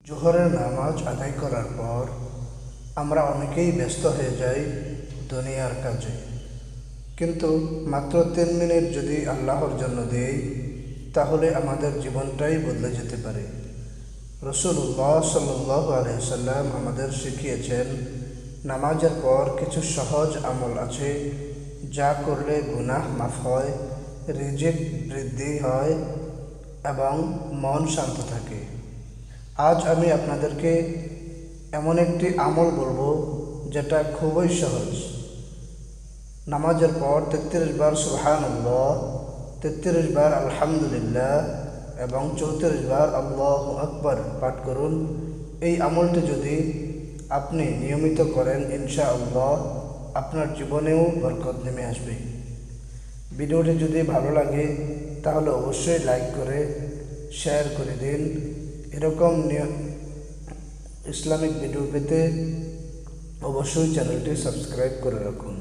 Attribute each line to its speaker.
Speaker 1: জোহরের নামাজ আদায় করার পর আমরা অনেকেই ব্যস্ত হয়ে যাই দুনিয়ার কাজে, কিন্তু মাত্র 3 মিনিট যদি আল্লাহর জন্য দেই তাহলে আমাদের জীবনটাই বদলে যেতে পারে। রাসূলুল্লাহ সাল্লাল্লাহু আলাইহি সাল্লাম আমাদের শিখিয়েছেন, নামাজের পর কিছু সহজ আমল আছে যা করলে গুনাহ মাফ হয়, রিজিক বৃদ্ধি হয় এবং মন শান্ত থাকে। আজ আমি আপনাদেরকে এমন একটি আমল বলবো যেটা খুবই সহজ। নামাজের পর 33 বার সুবহানাল্লাহ, 33 বার আলহামদুলিল্লাহ এবং 34 বার আল্লাহু আকবার পাঠ করুন। এই আমলটি যদি আপনি নিয়মিত করেন, ইনশাআল্লাহ আপনার জীবনেও বরকত নেমে আসবে। ভিডিওটি যদি ভালো লাগে তাহলে অবশ্যই লাইক করে শেয়ার করে দিন। এরকম ইসলামিক ভিডিও পেতে অবশ্যই চ্যানেলটি সাবস্ক্রাইব করে রাখুন।